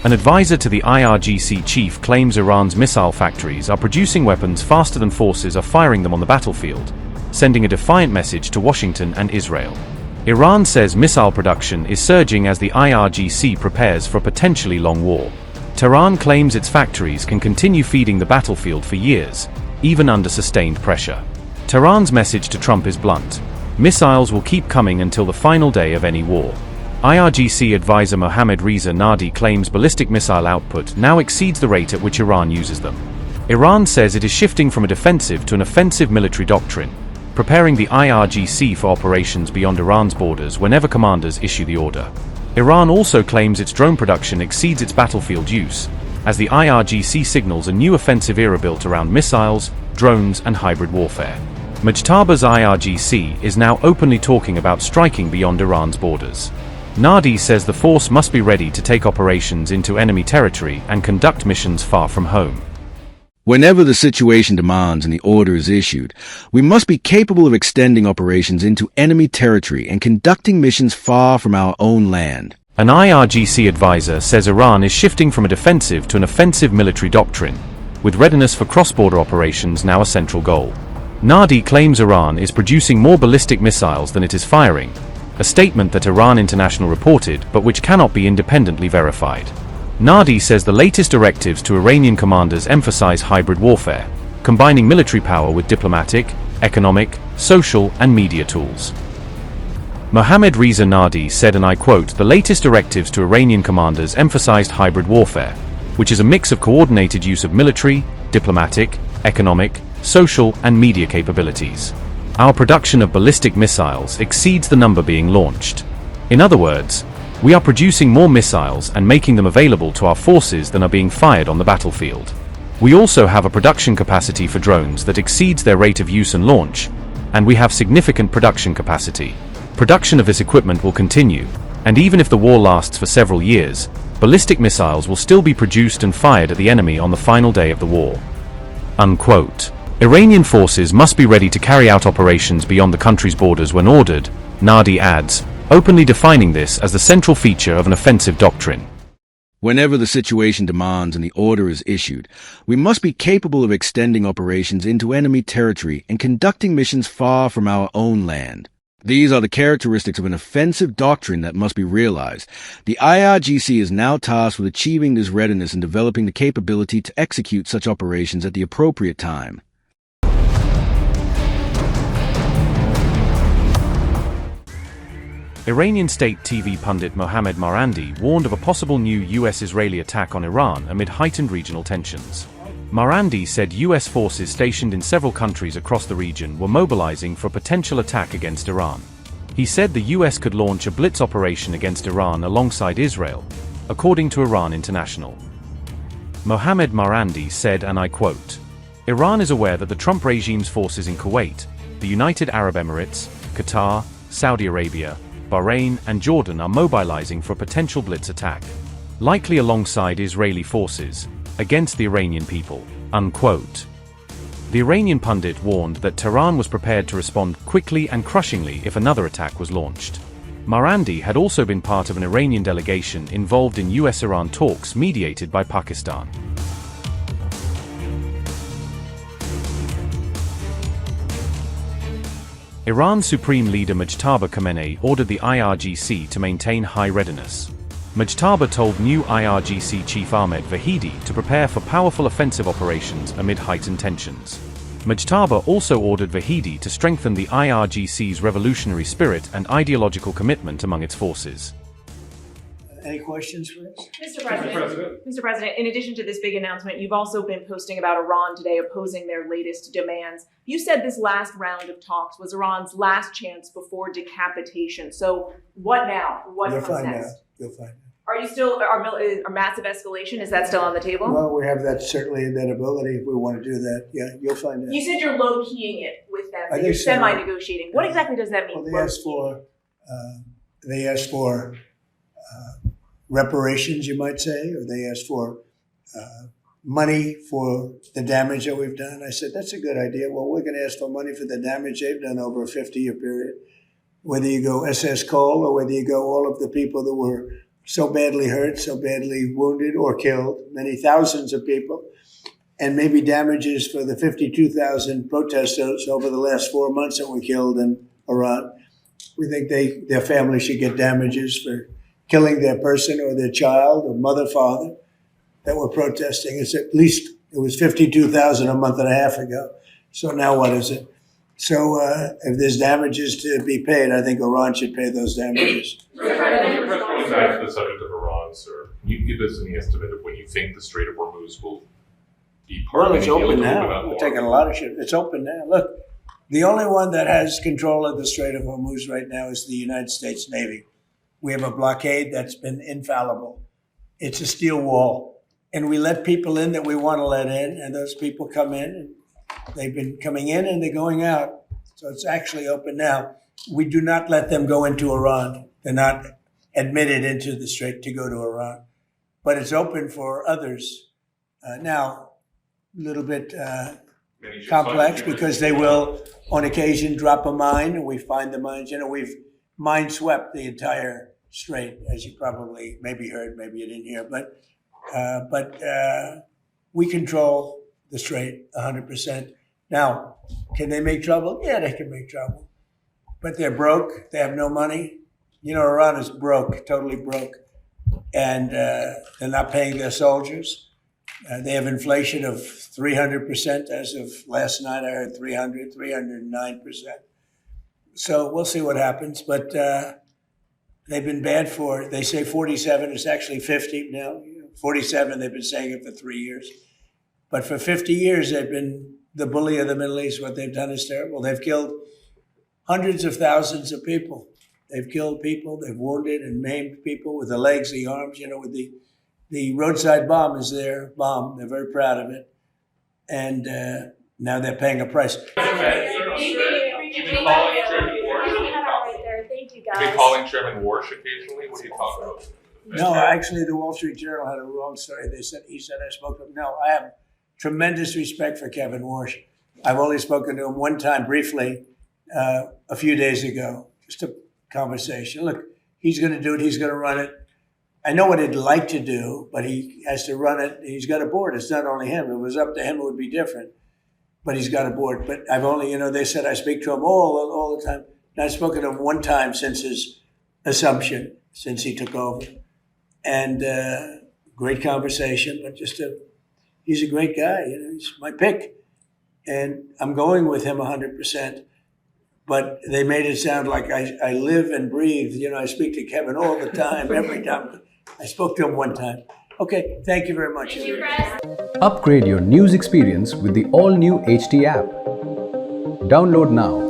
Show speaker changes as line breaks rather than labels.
An advisor to the IRGC chief claims Iran's missile factories are producing weapons faster than forces are firing them on the battlefield, sending a defiant message to Washington and Israel. Iran says missile production is surging as the IRGC prepares for a potentially long war. Tehran claims its factories can continue feeding the battlefield for years, even under sustained pressure. Tehran's message to Trump is blunt: missiles will keep coming until the final day of any war. IRGC advisor Mohammad Reza Naqdi claims ballistic missile output now exceeds the rate at which Iran uses them. Iran says it is shifting from a defensive to an offensive military doctrine, preparing the IRGC for operations beyond Iran's borders whenever commanders issue the order. Iran also claims its drone production exceeds its battlefield use, as the IRGC signals a new offensive era built around missiles, drones, and hybrid warfare. Mujtaba's IRGC is now openly talking about striking beyond Iran's borders. Naghdi says the force must be ready to take operations into enemy territory and conduct missions far from home.
Whenever the situation demands and the order is issued, we must be capable of extending operations into enemy territory and conducting missions far from our own land.
An IRGC advisor says Iran is shifting from a defensive to an offensive military doctrine, with readiness for cross-border operations now a central goal. Naghdi claims Iran is producing more ballistic missiles than it is firing, a statement that Iran International reported but which cannot be independently verified. Naghdi says the latest directives to Iranian commanders emphasize hybrid warfare, combining military power with diplomatic, economic, social, and media tools. Mohammad Reza Naqdi said, and I quote, "The latest directives to Iranian commanders emphasized hybrid warfare, which is a mix of coordinated use of military, diplomatic, economic, social, and media capabilities. Our production of ballistic missiles exceeds the number being launched. In other words, we are producing more missiles and making them available to our forces than are being fired on the battlefield. We also have a production capacity for drones that exceeds their rate of use and launch, and we have significant production capacity. Production of this equipment will continue, and even if the war lasts for several years, ballistic missiles will still be produced and fired at the enemy on the final day of the war." Unquote. Iranian forces must be ready to carry out operations beyond the country's borders when ordered, Naghdi adds, openly defining this as the central feature of an offensive doctrine.
Whenever the situation demands and the order is issued, we must be capable of extending operations into enemy territory and conducting missions far from our own land. These are the characteristics of an offensive doctrine that must be realized. The IRGC is now tasked with achieving this readiness and developing the capability to execute such operations at the appropriate time.
Iranian state TV pundit Mohammad Marandi warned of a possible new US-Israeli attack on Iran amid heightened regional tensions. Marandi said US forces stationed in several countries across the region were mobilizing for a potential attack against Iran. He said the US could launch a blitz operation against Iran alongside Israel, according to Iran International. Mohammad Marandi said, and I quote, "Iran is aware that the Trump regime's forces in Kuwait, the United Arab Emirates, Qatar, Saudi Arabia, Bahrain, and Jordan are mobilizing for a potential blitz attack, likely alongside Israeli forces, against the Iranian people." Unquote. The Iranian pundit warned that Tehran was prepared to respond quickly and crushingly if another attack was launched. Marandi had also been part of an Iranian delegation involved in US-Iran talks mediated by Pakistan. Iran's Supreme Leader Mujtaba Khamenei ordered the IRGC to maintain high readiness. Mujtaba told new IRGC Chief Ahmed Vahidi to prepare for powerful offensive operations amid heightened tensions. Mujtaba also ordered Vahidi to strengthen the IRGC's revolutionary spirit and ideological commitment among its forces.
Any questions for us?
Mr. President, in addition to this big announcement, you've also been posting about Iran today opposing their latest demands. You said this last round of talks was Iran's last chance before decapitation. So what now? What comes next?
You'll find out.
Are you still, are massive escalation, is that still on the table?
Well, we have that certainly that ability if we want to do that. Yeah, you'll find out.
You said you're low-keying it with them, that
I
you're
think so.
semi-negotiating. What exactly does that mean?
Well, they asked for reparations, you might say, or they asked for money for the damage that we've done. I said, that's a good idea. Well, we're going to ask for money for the damage they've done over a 50-year period. Whether you go SS Cole or whether you go all of the people that were so badly hurt, so badly wounded or killed, many thousands of people, and maybe damages for the 52,000 protesters over the last 4 months that were killed in Iran. We think their family should get damages for killing their person or their child or mother, father that were protesting. It's at least, it was 52,000 a month and a half ago. So now what is it? So if there's damages to be paid, I think Iran should pay those damages.
Going back to the subject of Iran, sir, can you give us any estimate of when you think the Strait of Hormuz will be part of
it's
the deal?
open now. We're taking a lot of shit. It's open now. Look, the only one that has control of the Strait of Hormuz right now is the United States Navy. We have a blockade that's been infallible. It's a steel wall. And we let people in that we want to let in, and those people come in, and they've been coming in and they're going out. So it's actually open now. We do not let them go into Iran. They're not admitted into the strait to go to Iran. But it's open for others. Now, a little bit complex because they will, on occasion, drop a mine, and we find the mines. You know, we've mine swept the entire strait, as you probably maybe heard, maybe you didn't hear. But we control the strait 100%. Now, can they make trouble? Yeah, they can make trouble. But they're broke. They have no money. You know, Iran is broke, totally broke. And they're not paying their soldiers. They have inflation of 300% as of last night. I heard 309%. So we'll see what happens. But they've been bad for, they say 47, it's actually 50 now. 47, they've been saying it for 3 years. But for 50 years, they've been the bully of the Middle East. What they've done is terrible. They've killed hundreds of thousands of people. They've killed people. They've wounded and maimed people with the legs, the arms. You know, with the roadside bomb is their bomb. They're very proud of it. And now they're paying a price.
You've been calling Chairman Warsh occasionally? What are you talking about?
No, actually, the Wall Street Journal had a wrong story. He said I spoke to him. No, I have tremendous respect for Kevin Warsh. I've only spoken to him one time briefly a few days ago, just a conversation. Look, he's going to do it. He's going to run it. I know what he'd like to do, but he has to run it. He's got a board. It's not only him. If it was up to him, it would be different. But he's got a board. But I've only, you know, they said I speak to him all the time. And I've spoken to him one time since his assumption, since he took over. And great conversation, but he's a great guy. You know, he's my pick. And I'm going with him 100%. But they made it sound like I live and breathe. You know, I speak to Kevin all the time, every time. I spoke to him one time. Okay, thank you very much.
Thank you, Chris.
Upgrade your news experience with the all-new HT app. Download now